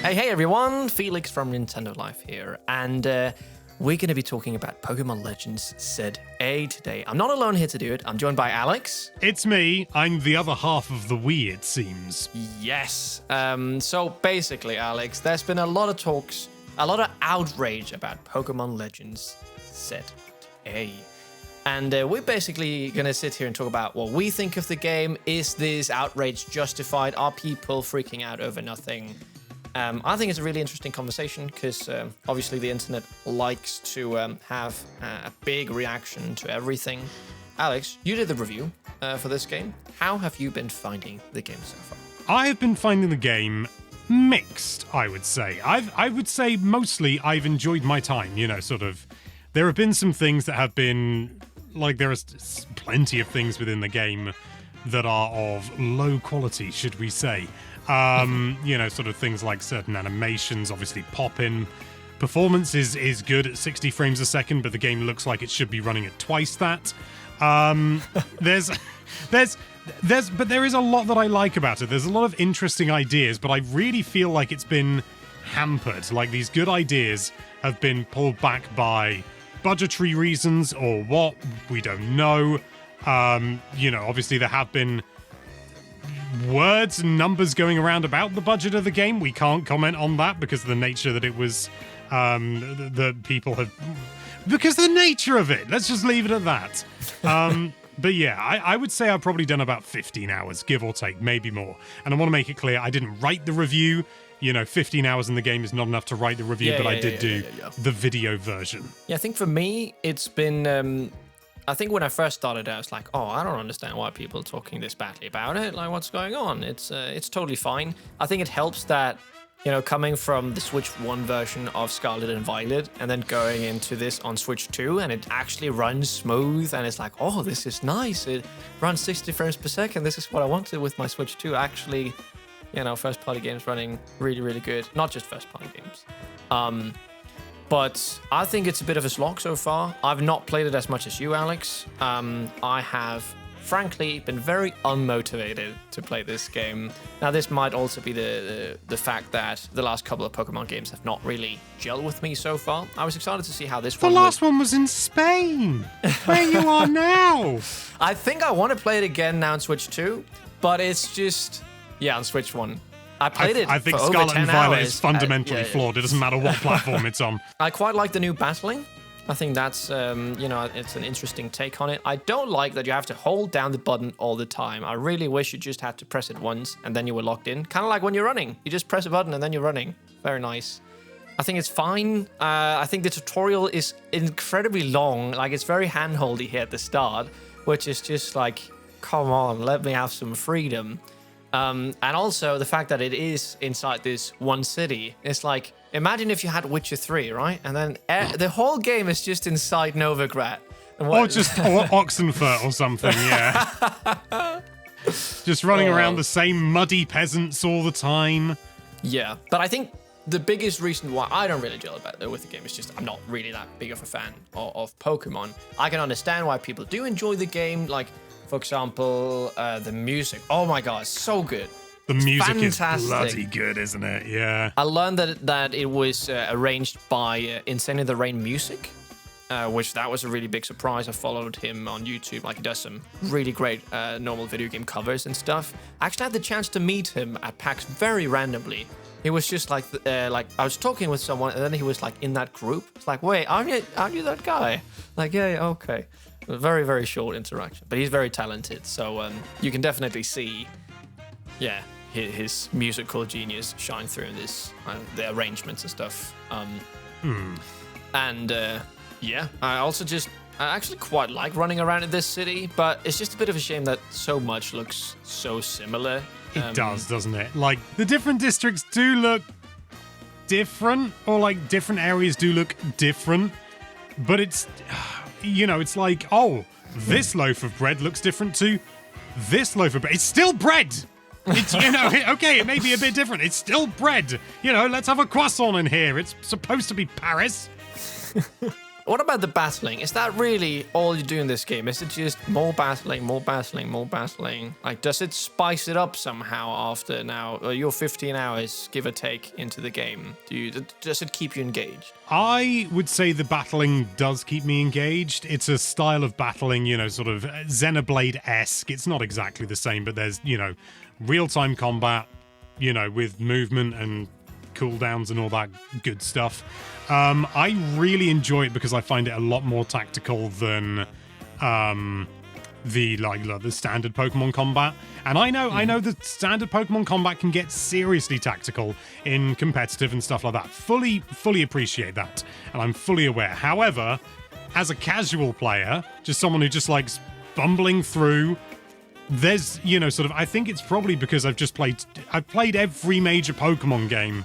Hey everyone, Felix from Nintendo Life here, and we're going to be talking about Pokemon Legends ZA today. I'm not alone here to do it, I'm joined by Alex. It's me, I'm the other half of the we, it seems. Yes, so basically, Alex, there's been a lot of talks, a lot of outrage about Pokemon Legends ZA. And we're basically going to sit here and talk about what we think of the game. Is this outrage justified? Are people freaking out over nothing? I think it's a really interesting conversation because obviously the internet likes to have a big reaction to everything. Alex, you did the review for this game. How have you been finding the game so far? I have been finding the game mixed, I would say. I would say mostly I've enjoyed my time, There have been some things that have been, there are plenty of things within the game that are of low quality, should we say. Things like certain animations obviously pop in. Performance is good at 60 frames a second, but the game looks like it should be running at twice that. There is a lot that I like about it. There's a lot of interesting ideas, but I really feel like it's been hampered. Like these good ideas have been pulled back by budgetary reasons or what, we don't know. Obviously there have been words and numbers going around about the budget of the game. We can't comment on that because of the nature that it was, the people have... Because the nature of it! Let's just leave it at that. But yeah, I would say I've probably done about 15 hours, give or take, maybe more. And I want to make it clear, I didn't write the review. 15 hours in the game is not enough to write the review, but I did do the video version. Yeah, I think for me, it's been... I think when I first started, I was like, oh, I don't understand why people are talking this badly about it. Like, what's going on? It's totally fine. I think it helps that, coming from the Switch 1 version of Scarlet and Violet and then going into this on Switch 2, and it actually runs smooth, and it's like, oh, this is nice. It runs 60 frames per second. This is what I wanted with my Switch 2. Actually, first-party games running really, really good. Not just first-party games. But I think it's a bit of a slog so far. I've not played it as much as you, Alex. I have, frankly, been very unmotivated to play this game. Now, this might also be the fact that the last couple of Pokemon games have not really gelled with me so far. I was excited to see how this one The last one was in Spain, where you are now. I think I want to play it again now on Switch 2, but it's just, on Switch 1. I played it. I think for Scarlet over 10 and Violet hours. is fundamentally flawed. It doesn't matter what platform it's on. I quite like the new battling. I think that's, it's an interesting take on it. I don't like that you have to hold down the button all the time. I really wish you just had to press it once and then you were locked in. Kind of like when you're running. You just press a button and then you're running. Very nice. I think it's fine. I think the tutorial is incredibly long. Like, it's very handholdy here at the start, which is just like, come on, let me have some freedom. And also the fact that it is inside this one city. It's like, imagine if you had Witcher 3, right? And then the whole game is just inside Novigrad. Or just Oxenfurt or something, yeah. Just running around the same muddy peasants all the time. Yeah, but I think the biggest reason why I don't really gel with the game is just I'm not really that big of a fan of Pokemon. I can understand why people do enjoy the game, like... For example, the music. Oh my god, so good. The music fantastic. Is bloody good, isn't it? Yeah. I learned that it was arranged by Insane in the Rain Music, which that was a really big surprise. I followed him on YouTube. Like, he does some really great normal video game covers and stuff. I actually had the chance to meet him at PAX very randomly. He was just like I was talking with someone, and then he was like in that group. It's like, wait, aren't you that guy? Like, yeah, okay. A very, very short interaction, but he's very talented, so you can definitely see, his musical genius shine through in this, the arrangements and stuff. And I also I actually quite like running around in this city, but it's just a bit of a shame that so much looks so similar. It does, doesn't it? Like, the different districts do look different, or like different areas do look different, but it's... it's like, oh, this loaf of bread looks different to this loaf of bread. It's still bread. It's, okay, it may be a bit different. It's still bread. Let's have a croissant in here. It's supposed to be Paris. What about the battling? Is that really all you do in this game? Is it just more battling, more battling, more battling? Like, does it spice it up somehow after now your 15 hours, give or take, into the game? Does it keep you engaged? I would say the battling does keep me engaged. It's a style of battling, sort of Xenoblade-esque. It's not exactly the same, but there's, real-time combat, with movement and cooldowns and all that good stuff. I really enjoy it because I find it a lot more tactical than the standard Pokemon combat. And I know the standard Pokemon combat can get seriously tactical in competitive and stuff like that. Fully appreciate that, and I'm fully aware. However, as a casual player, just someone who just likes bumbling through, there's I think it's probably because I've played every major Pokemon game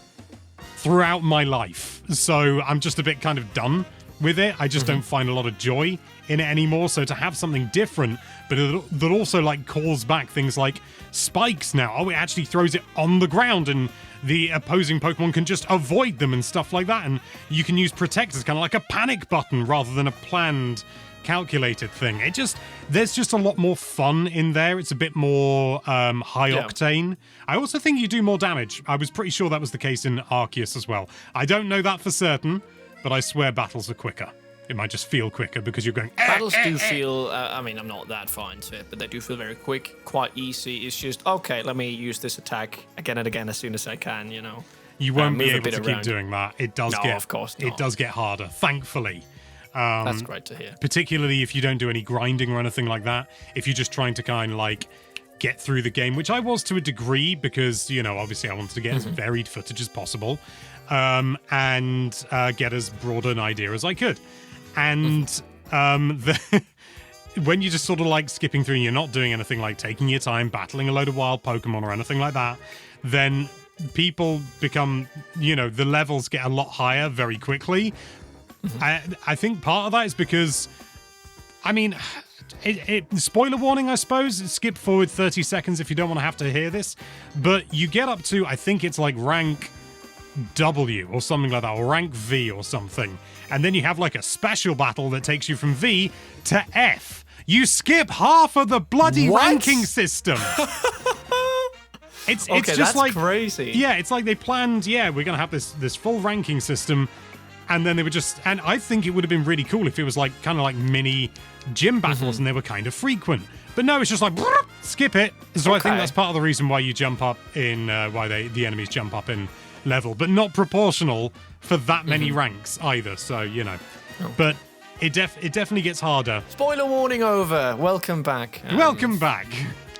throughout my life, so I'm just a bit kind of done with it. I just don't find a lot of joy in it anymore. So to have something different, but that also like calls back things like spikes now. Oh, it actually throws it on the ground and the opposing Pokemon can just avoid them and stuff like that. And you can use Protect as kind of like a panic button rather than a planned, calculated thing. There's just a lot more fun in there. It's a bit more high octane. I also think you do more damage. I was pretty sure that was the case in Arceus as well. I don't know that for certain, but I swear battles are quicker. It might just feel quicker because you're going. Battles do feel. I mean, I'm not that far into it, but they do feel very quick, quite easy. It's just okay. Let me use this attack again and again as soon as I can. You won't be able to keep doing that. It does of course not. It does get harder. Thankfully. That's great to hear. Particularly if you don't do any grinding or anything like that. If you're just trying to kind of like get through the game, which I was to a degree because, obviously I wanted to get as varied footage as possible and get as broad an idea as I could. And when you're just sort of like skipping through and you're not doing anything like taking your time, battling a load of wild Pokemon or anything like that, then people become, the levels get a lot higher very quickly. I think part of that is because, spoiler warning, I suppose. Skip forward 30 seconds if you don't want to have to hear this. But you get up to, I think it's like rank W or something like that, or rank V or something. And then you have like a special battle that takes you from V to F. You skip half of the bloody ranking system. It's just that's like crazy. Yeah, it's like they planned, we're going to have this full ranking system. And then they were just, and I think it would have been really cool if it was like kind of like mini gym battles and they were kind of frequent. But no, it's just like, skip it. So I think that's part of the reason why you jump up in, why the enemies jump up in level, but not proportional for that many ranks either. So, but it definitely gets harder. Spoiler warning over. Welcome back. Welcome back.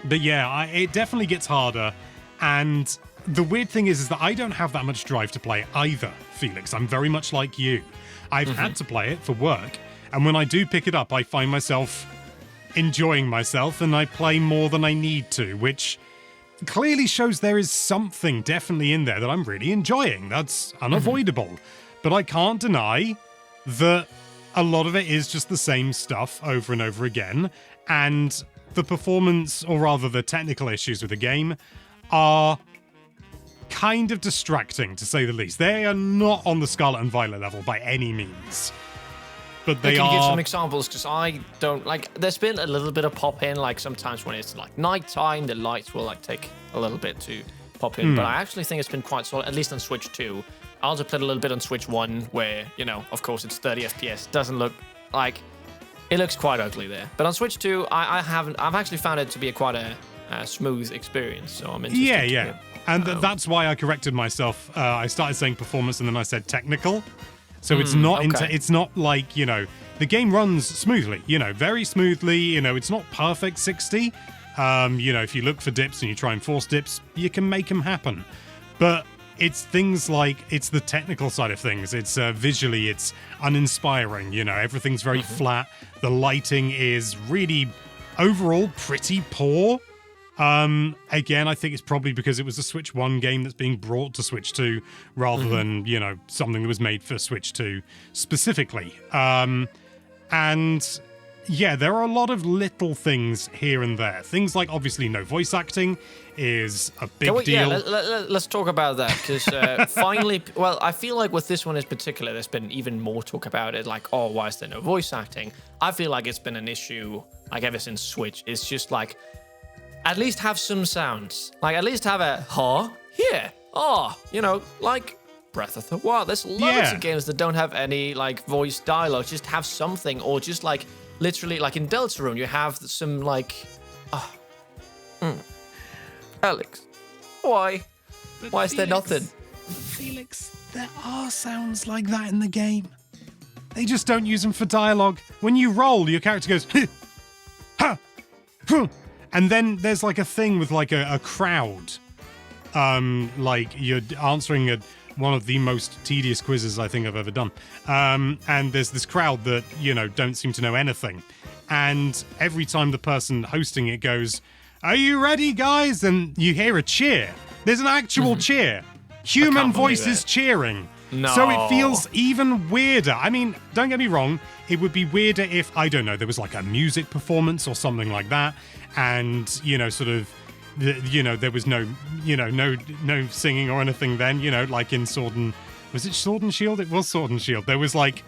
But yeah, it definitely gets harder. And the weird thing is that I don't have that much drive to play either, Felix. I'm very much like you. I've had to play it for work, and when I do pick it up, I find myself enjoying myself, and I play more than I need to, which clearly shows there is something definitely in there that I'm really enjoying. That's unavoidable. But I can't deny that a lot of it is just the same stuff over and over again, and the performance, or rather the technical issues with the game, are kind of distracting, to say the least. They are not on the Scarlet and Violet level by any means. But they Can you give are... some examples? Because I don't, there's been a little bit of pop in, sometimes when it's nighttime, the lights will take a little bit to pop in. But I actually think it's been quite solid, at least on Switch 2. I also played a little bit on Switch 1, where, of course it's 30 FPS. Doesn't look like... It looks quite ugly there. But on Switch 2, I've actually found it to be quite a smooth experience, so I'm interested. Yeah. And that's why I corrected myself. I started saying performance and then I said technical. So it's not it's not like, the game runs smoothly, very smoothly. It's not perfect 60. If you look for dips and you try and force dips, you can make them happen. But it's things like, it's the technical side of things. It's visually, it's uninspiring. Everything's very flat. The lighting is really overall pretty poor. Again, I think it's probably because it was a Switch 1 game that's being brought to Switch 2 rather than, something that was made for Switch 2 specifically. And yeah, there are a lot of little things here and there. Things like, obviously, no voice acting is a big deal. Yeah, let's talk about that, because finally, well, I feel like with this one in particular, there's been even more talk about it, like, oh, why is there no voice acting? I feel like it's been an issue, like, ever since Switch. It's just like, at least have some sounds. Like, at least have a, huh, here, oh, you know, like Breath of the Wild. There's loads of games that don't have any, like, voice dialogue. Just have something, or just, like, literally, like in Deltarune, you have some, like, Alex, why? But Why is there nothing? Felix, there are sounds like that in the game. They just don't use them for dialogue. When you roll, your character goes, ha, huh. And then there's like a thing with like a crowd. Like you're answering one of the most tedious quizzes I think I've ever done. And there's this crowd that, you know, don't seem to know anything. And every time the person hosting it goes, "Are you ready, guys?" and you hear a cheer. There's an actual cheer. Human voices cheering. No. So it feels even weirder. I mean, don't get me wrong, it would be weirder if, I don't know, there was like a music performance or something like that. And, you know, sort of, you know, there was no, you know, no singing or anything then, you know, like in Sword and... Was it Sword and Shield? It was Sword and Shield. There was like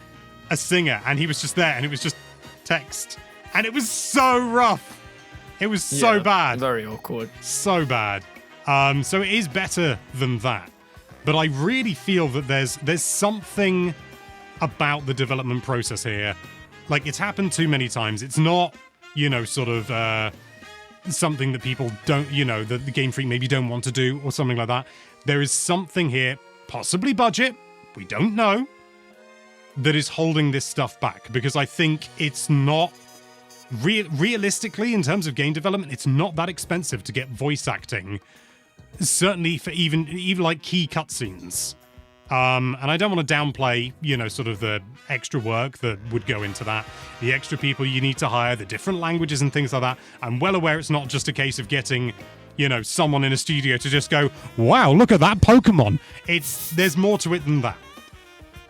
a singer and he was just there and it was just text. And it was so rough. It was so bad. Very awkward. So bad. So it is better than that. But I really feel that there's something about the development process here. Like, it's happened too many times. It's not, you know, sort of something that people don't, you know, that the Game Freak maybe don't want to do or something like that. There is something here, possibly budget, we don't know, that is holding this stuff back. Because I think it's not... realistically, in terms of game development, it's not that expensive to get voice acting, certainly for even like key cutscenes. And I don't want to downplay, you know, sort of the extra work that would go into that, the extra people you need to hire, the different languages and things like that. I'm well aware it's not just a case of getting, you know, someone in a studio to just go, "Wow, look at that Pokémon." There's more to it than that.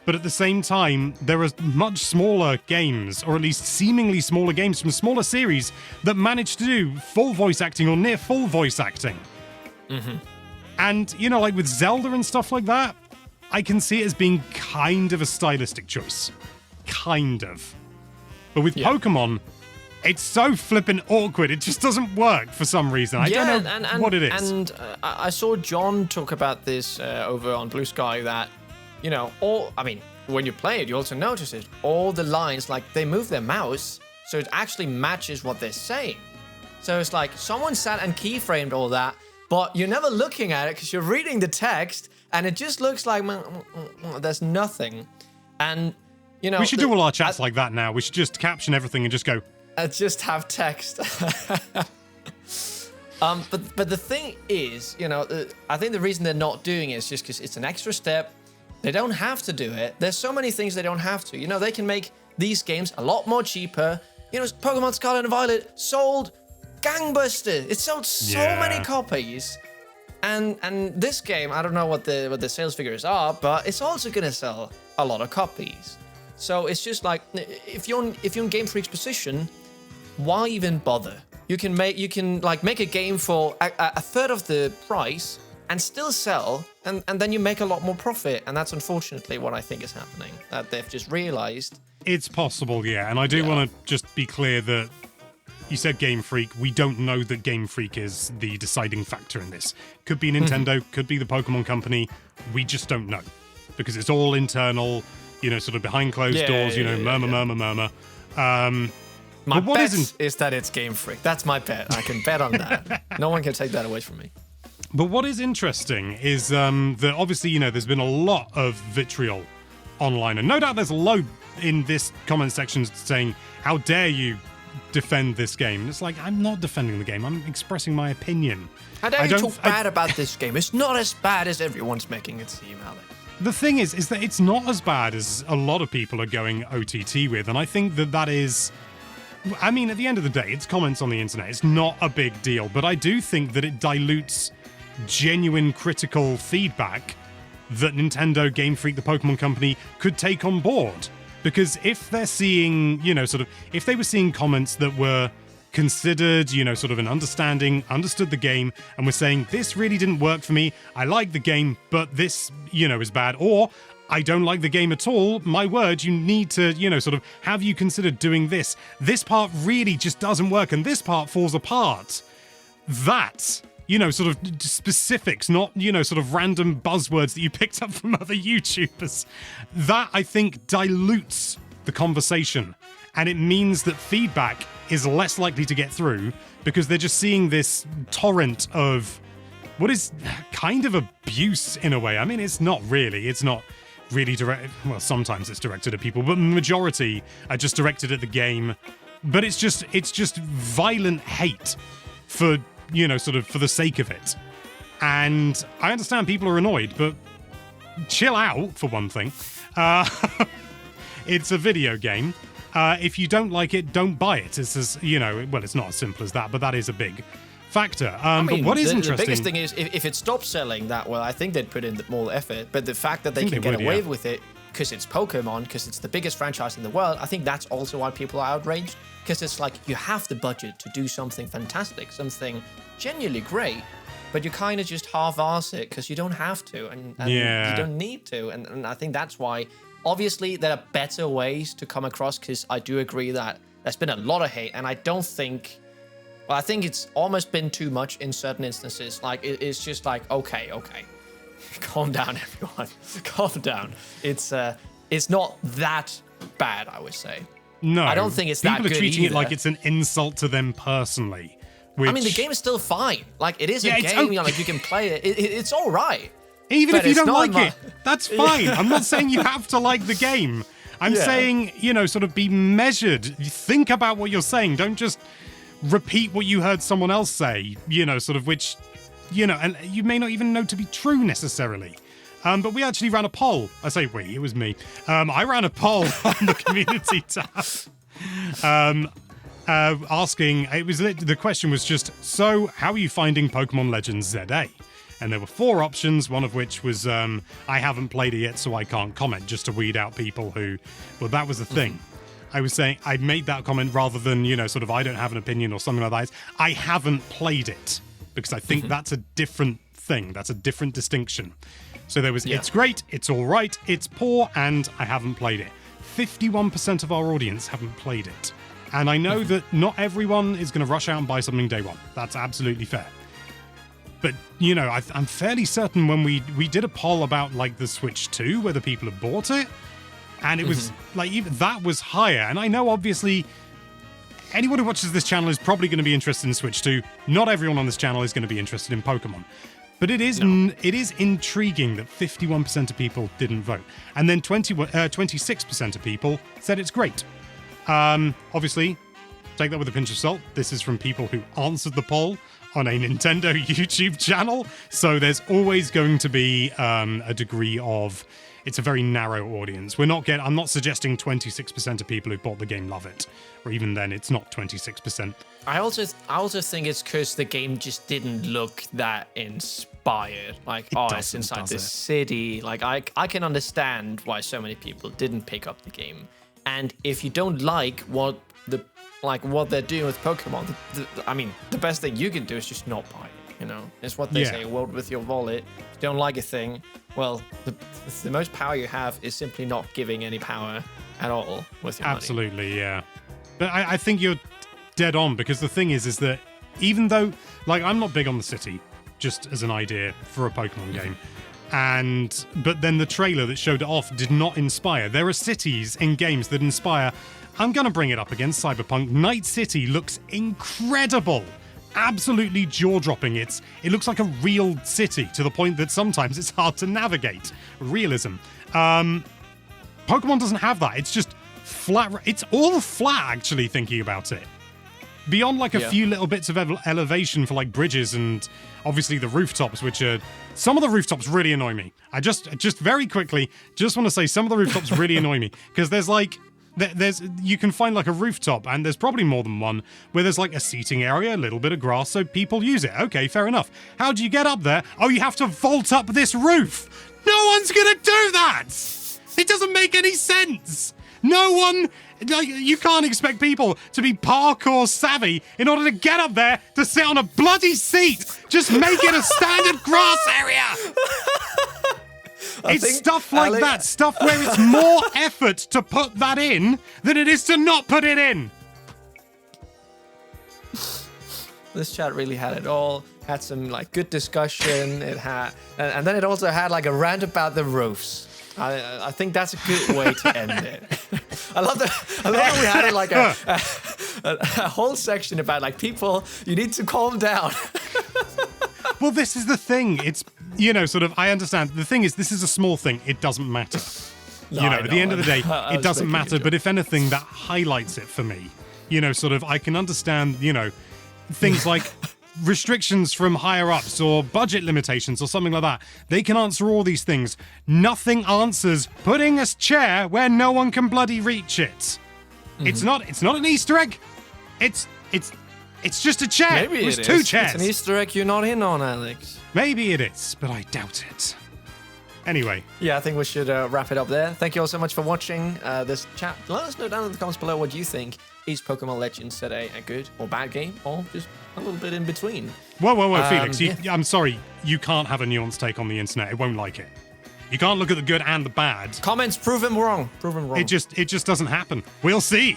But at the same time, there are much smaller games, or at least seemingly smaller games from smaller series, that manage to do full voice acting or near full voice acting. Mm-hmm. And, you know, like with Zelda and stuff like that, I can see it as being kind of a stylistic choice. Kind of. But with Pokemon, it's so flippin' awkward. It just doesn't work for some reason. I don't know what it is. And I saw John talk about this over on Blue Sky, that, you know, when you play it, you also notice it. All the lines, like, they move their mouse, so it actually matches what they're saying. So it's like someone sat and keyframed all that, but you're never looking at it because you're reading the text, and it just looks like there's nothing. And, you know... We should do all our chats like that now. We should just caption everything and just go... just have text. But the thing is, you know, I think the reason they're not doing it is just because it's an extra step. They don't have to do it. There's so many things they don't have to. You know, they can make these games a lot more cheaper. You know, Pokemon Scarlet and Violet sold gangbuster. It sold so many copies. And this game, I don't know what the sales figures are, but it's also gonna sell a lot of copies. So it's just like, if you're in Game Freak's position, why even bother? You can make a game for a third of the price and still sell, and then you make a lot more profit. And that's unfortunately what I think is happening, that they've just realized. It's possible, yeah. And I do want to just be clear that you said Game Freak. We don't know that Game Freak is the deciding factor in this. Could be Nintendo, could be the Pokemon Company. We just don't know. Because it's all internal, you know, sort of behind closed doors, murmur. My bet is that it's Game Freak. That's my bet. I can bet on that. No one can take that away from me. But what is interesting is that obviously, you know, there's been a lot of vitriol online. And no doubt there's a load in this comment section saying, "How dare you defend this game?" And it's like, I'm not defending the game. I'm expressing my opinion. How dare you talk bad about this game? It's not as bad as everyone's making it seem, Alex. The thing is that it's not as bad as a lot of people are going OTT with. And I think that is... I mean, at the end of the day, it's comments on the internet. It's not a big deal. But I do think that it dilutes genuine critical feedback that Nintendo, Game Freak, the Pokemon Company could take on board. Because if they're seeing, if they were seeing comments that were considered, sort of an understood the game, and were saying, this really didn't work for me, I like the game, but this, is bad, or I don't like the game at all, my word, you need to, sort of, have you considered doing this? This part really just doesn't work, and this part falls apart. That, sort of specifics, not, sort of random buzzwords that you picked up from other YouTubers. That, I think, dilutes the conversation. And it means that feedback is less likely to get through because they're just seeing this torrent of what is kind of abuse in a way. I mean, it's not really directed. Well, sometimes it's directed at people, but the majority are just directed at the game. But it's just violent hate for, sort of for the sake of it. And I understand people are annoyed, but chill out, for one thing. It's a video game. If you don't like it, don't buy it. It's as, well, it's not as simple as that, but that is a big factor. But what is interesting... The biggest thing is, if it stopped selling that well, I think they'd put in more effort. But the fact that they can get away with it, because it's Pokemon, because it's the biggest franchise in the world, I think that's also why people are outraged. Because it's like, you have the budget to do something fantastic, something genuinely great, but you kind of just half-arse it because you don't have to, and you don't need to. And I think that's why... Obviously, there are better ways to come across, because I do agree that there's been a lot of hate, and I think it's almost been too much in certain instances. Like, it's just like, okay, calm down, everyone, calm down. It's not that bad, I would say. No, I don't think it's that good. People are treating either. it like it's an insult to them personally. Which... I mean, the game is still fine. Like, it is a game. Like, you can play it. It's all right. Even if you don't like it, that's fine. I'm not saying you have to like the game. I'm saying, sort of be measured. Think about what you're saying. Don't just repeat what you heard someone else say, sort of which, and you may not even know to be true necessarily. But we actually ran a poll. I say we, it was me. I ran a poll on the community tab. Asking, the question was just, so how are you finding Pokemon Legends ZA? And there were 4 options, one of which was, I haven't played it yet, so I can't comment, just to weed out people who... Well, that was the thing. I was saying, I made that comment rather than, sort of, I don't have an opinion or something like that. I haven't played it, because I think that's a different thing. That's a different distinction. So there was, it's great, it's all right, it's poor, and I haven't played it. 51% of our audience haven't played it. And I know that not everyone is going to rush out and buy something day one. That's absolutely fair. But, I'm fairly certain when we did a poll about, like, the Switch 2, whether people had bought it, and it was, like, even that was higher. And I know, obviously, anyone who watches this channel is probably going to be interested in Switch 2. Not everyone on this channel is going to be interested in Pokemon. But it is intriguing that 51% of people didn't vote. And then 26% of people said it's great. Obviously, take that with a pinch of salt. This is from people who answered the poll on a Nintendo YouTube channel, so there's always going to be a degree of... It's a very narrow audience. I'm not suggesting 26% of people who bought the game love it, or even then, it's not 26%. I also think it's because the game just didn't look that inspired. Like, it's inside this city. Like, I can understand why so many people didn't pick up the game. And if you don't like what they're doing with Pokemon, the best thing you can do is just not buy it, It's what they say, vote with your wallet. If you don't like a thing, well, the most power you have is simply not giving any power at all with your money. Absolutely, yeah. But I think you're dead on, because the thing is that even though, like, I'm not big on the city, just as an idea for a Pokemon game, but then the trailer that showed it off did not inspire. There are cities in games that inspire. I'm going to bring it up again, Cyberpunk. Night City looks incredible. Absolutely jaw-dropping. It looks like a real city, to the point that sometimes it's hard to navigate. Realism. Pokemon doesn't have that. It's just flat. It's all flat, actually, thinking about it. Beyond, like, a few little bits of elevation for, like, bridges and obviously the rooftops, which are... Some of the rooftops really annoy me. I just very quickly, just want to say some of the rooftops really annoy me. Because there's, like... you can find, like, a rooftop, and there's probably more than one, where there's, like, a seating area, a little bit of grass, so people use it. Okay, fair enough. How do you get up there? Oh, you have to vault up this roof. No one's gonna do that! It doesn't make any sense! No one, like, you can't expect people to be parkour savvy in order to get up there to sit on a bloody seat. Just make it a standard grass area. It's stuff like that, stuff where it's more effort to put that in than it is to not put it in. This chat really had it all. Had some like good discussion. It had, and then it also had like a rant about the roofs. I think that's a good way to end it. I love that we had like a whole section about like people. You need to calm down. Well, this is the thing. It's, you know, sort of, I understand. The thing is, this is a small thing. It doesn't matter. No, you know, at the end of the day, I it doesn't matter. But if anything, that highlights it for me. You know, sort of, I can understand, you know, things like restrictions from higher ups or budget limitations or something like that. They can answer all these things. Nothing answers putting a chair where no one can bloody reach it. Mm-hmm. It's not an Easter egg. It's just a chair. Maybe it was is. two chairs. It's an Easter egg you're not in on, Alex. Maybe it is, but I doubt it. Anyway. Yeah, I think we should wrap it up there. Thank you all so much for watching this chat. Let us know down in the comments below what you think. Is Pokemon Legends today a good or bad game, or just a little bit in between? Whoa, Felix. I'm sorry. You can't have a nuanced take on the internet. It won't like it. You can't look at the good and the bad. Comments prove him wrong. Prove him wrong. It just doesn't happen. We'll see.